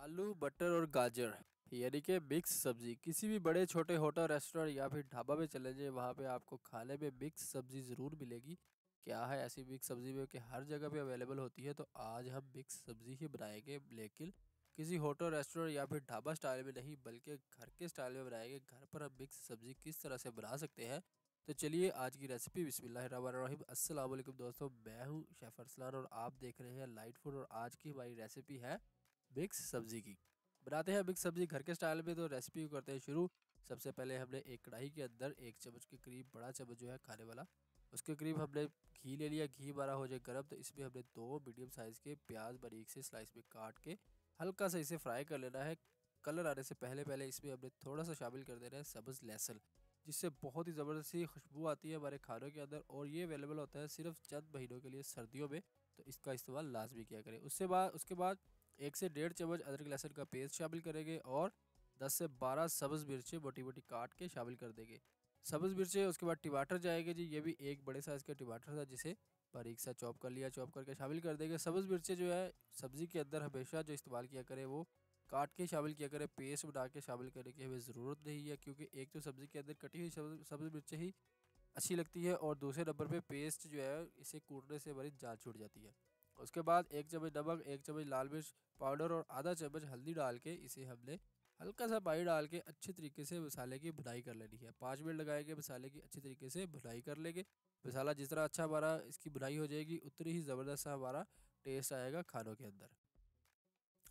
आलू बटर और गाजर यानी कि मिक्स सब्जी किसी भी बड़े छोटे होटल रेस्टोरेंट या फिर ढाबा पे चले जाए वहाँ पे आपको खाने में मिक्स सब्जी ज़रूर मिलेगी। क्या है ऐसी मिक्स सब्जी में कि हर जगह पे अवेलेबल होती है, तो आज हम मिक्स सब्जी ही बनाएंगे, लेकिन किसी होटल रेस्टोरेंट या फिर ढाबा स्टाइल में नहीं बल्कि घर के स्टाइल में बनाएंगे। घर पर हम मिक्स सब्जी किस तरह से बना सकते हैं, तो चलिए आज की रेसिपी बिस्मिल्लाहिर्रहमानिर्रहीम। अस्सलाम वालेकुम दोस्तों, मैं हूँ शेफ़ अरसलान और आप देख रहे हैं लाइट फूड। और आज की हमारी रेसिपी है मिक्स सब्जी की। बनाते हैं मिक्स सब्जी घर के स्टाइल में, तो रेसिपी को करते हैं शुरू। सबसे पहले हमने एक कढ़ाई के अंदर 1 चम्मच के करीब, बड़ा चम्मच जो है खाने वाला, उसके करीब हमने घी ले लिया। घी हमारा हो जाए गर्म, तो इसमें हमने 2 मीडियम साइज़ के प्याज बारीक से स्लाइस में काट के हल्का सा इसे फ्राई कर लेना है। कलर आने से पहले पहले इसमें हमने थोड़ा सा शामिल कर देना है सब्ज़ लहसुन, जिससे बहुत ही ज़बरदस्त सी खुशबू आती है हमारे खानों के अंदर। और ये अवेलेबल होता है सिर्फ चंद महीनों के लिए सर्दियों में, तो इसका इस्तेमाल लाजमी किया करें। उसके बाद 1 से 1.5 चम्मच अदरक लहसुन का पेस्ट शामिल करेंगे और 10 से 12 सब्ज़ मिर्चें मोटी मोटी काट के शामिल कर देंगे। सब्ज़ मिर्चें, उसके बाद टमाटर जाएंगे जी, ये भी एक बड़े साइज़ का टमाटर था जिसे बारीक सा चॉप कर लिया, चॉप करके शामिल कर देंगे। सब्ज़ मिर्चें जो है सब्ज़ी के अंदर हमेशा जो इस्तेमाल किया करें वो काट के शामिल किया करें, पेस्ट बना के शामिल करने की हमें ज़रूरत नहीं है, क्योंकि एक तो सब्ज़ी के अंदर कटी हुई सब्ज़ मिर्चें ही अच्छी लगती है और दूसरे नंबर पे पेस्ट जो है इसे कूटने से हमारी जान छूट जाती है। उसके बाद 1 चम्मच नमक, 1 चम्मच लाल मिर्च पाउडर और आधा चम्मच हल्दी डाल के इसे हमने हल्का सा पानी डाल के अच्छे तरीके से मसाले की भुनाई कर लेनी है। 5 मिनट लगाएंगे, मसाले की अच्छी तरीके से भुनाई कर लेंगे। मसाला जितना अच्छा हमारा इसकी भुनाई हो जाएगी उतनी ही ज़बरदस्त सा हमारा टेस्ट आएगा खानों के अंदर।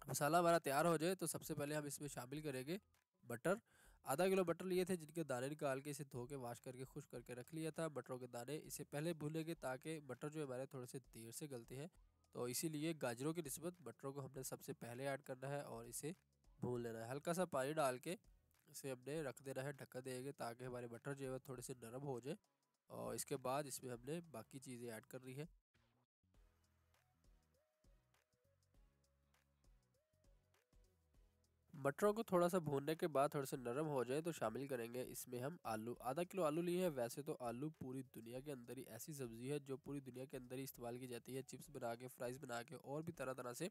मसाला हमारा तैयार हो जाए तो सबसे पहले हम इसमें शामिल करेंगे बटर। आधा किलो बटर लिए थे जिनके दाने निकाल के इसे धो के वाश करके खुश करके रख लिया था। बटरों के दाने इसे पहले भूनेंगे ताकि बटर जो हमारे थोड़े से देर से गलते हैं, तो इसीलिए गाजरों की निस्बत बटरों को हमने सबसे पहले ऐड करना है और इसे भून लेना है। हल्का सा पानी डाल के इसे हमने रख देना है, ढक्कन देंगे ताकि हमारे बटर जो है थोड़े से नरम हो जाए। और इसके बाद इसमें हमने बाकी चीज़ें ऐड करनी है। मटरों को थोड़ा-सा भूनने के बाद थोड़े से नरम हो जाए तो शामिल करेंगे इसमें हम आलू। आधा किलो आलू लिए हैं। वैसे तो आलू पूरी दुनिया के अंदर ही ऐसी सब्ज़ी है जो पूरी दुनिया के अंदर ही इस्तेमाल की जाती है, चिप्स बना के, फ्राइज़ बना के और भी तरह-तरह से।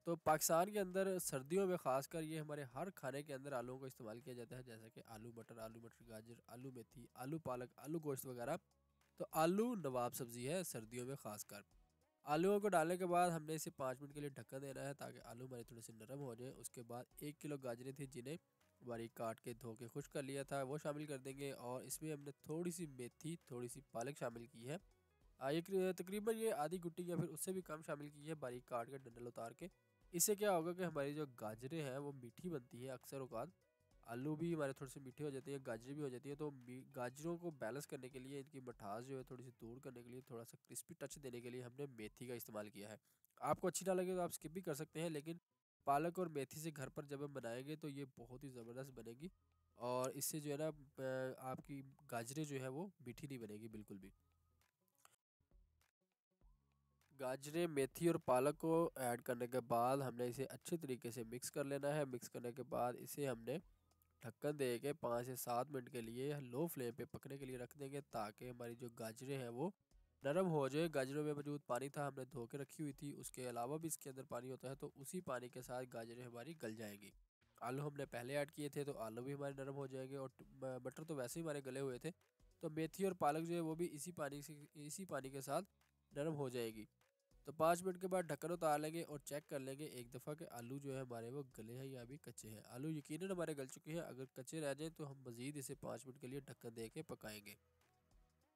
तो पाकिस्तान के अंदर सर्दियों में ख़ासकर ये हमारे हर खाने के अंदर आलूओं को इस्तेमाल किया जाता है, जैसे कि आलू मटर गाजर, आलू मेथी, आलू पालक, आलू गोश्त वगैरह। तो आलू नवाब सब्ज़ी है सर्दियों में ख़ासकर। आलूओं को डालने के बाद हमने इसे 5 मिनट के लिए ढक्कन देना है ताकि आलू हमारे थोड़े से नरम हो जाए। उसके बाद 1 किलो गाजरें थी जिन्हें बारीक काट के धो के खुश्क कर लिया था, वो शामिल कर देंगे। और इसमें हमने थोड़ी सी मेथी, थोड़ी सी पालक शामिल की है। तकरीबन ये आधी गुट्टी या फिर उससे भी कम शामिल की है, बारीक काट के डंडल उतार के। इससे क्या होगा कि हमारी जो गाजरें हैं वो मीठी बनती है। अक्सर औकात आलू भी हमारे थोड़े से मीठे हो जाते हैं, गाजरें भी हो जाती है, तो गाजरों को बैलेंस करने के लिए, इनकी मिठास जो है थोड़ी सी दूर करने के लिए, थोड़ा सा क्रिस्पी टच देने के लिए हमने मेथी का इस्तेमाल किया है। आपको अच्छी ना लगे तो आप स्किप भी कर सकते हैं, लेकिन पालक और मेथी से घर पर जब हम बनाएंगे तो ये बहुत ही ज़बरदस्त बनेगी। और इससे जो है ना आपकी गाजरें जो है वो मीठी नहीं बनेगी बिल्कुल भी। गाजरें, मेथी और पालक को ऐड करने के बाद हमने इसे अच्छे तरीके से मिक्स कर लेना है। मिक्स करने के बाद इसे हमने ढक्कन दे के 5 से 7 मिनट के लिए लो फ्लेम पे पकने के लिए रख देंगे ताकि हमारी जो गाजरें हैं वो नरम हो जाए। गाजरों में मौजूद पानी था हमने धो के रखी हुई थी, उसके अलावा भी इसके अंदर पानी होता है, तो उसी पानी के साथ गाजरें हमारी गल जाएंगी। आलू हमने पहले ऐड किए थे तो आलू भी हमारे नरम हो जाएंगे और मटर तो वैसे ही हमारे गले हुए थे, तो मेथी और पालक जो है वो भी इसी पानी के साथ नरम हो जाएगी। तो 5 मिनट के बाद ढक्कन उतार लेंगे और चेक कर लेंगे एक दफ़ा कि आलू जो है हमारे वो गले हैं या अभी कच्चे हैं। आलू यकीनन हमारे गल चुके हैं, अगर कच्चे रह जाएँ तो हम मज़ीद इसे 5 मिनट के लिए ढक्कन दे के पकाएँगे।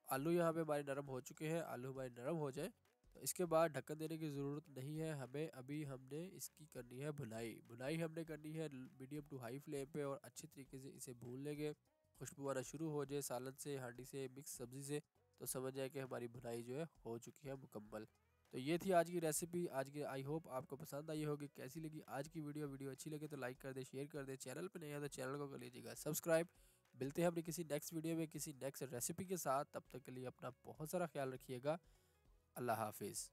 आलू यहाँ पे हमारे नरम हो चुके हैं। आलू हमारे नरम हो जाए तो इसके बाद ढक्कन देने की ज़रूरत नहीं है हमें। अभी हमने इसकी करनी है भुनाई। भुनाई हमने करनी है मीडियम टू हाई फ्लेम पे और अच्छे तरीके से इसे भून लेंगे। खुशबू आना शुरू हो जाए सालन से, हांडी से, मिक्स सब्ज़ी से, तो समझ जाए कि हमारी भुनाई जो है हो चुकी है मुकम्मल। तो ये थी आज की रेसिपी। आज की आई होप आपको पसंद आई होगी। कैसी लगी आज की वीडियो? वीडियो अच्छी लगे तो लाइक कर दे, शेयर कर दे। चैनल पे नए हैं तो चैनल को कर लीजिएगा सब्सक्राइब। मिलते हैं अपनी किसी नेक्स्ट वीडियो में किसी नेक्स्ट रेसिपी के साथ। तब तक के लिए अपना बहुत सारा ख्याल रखिएगा। अल्लाह हाफिज़।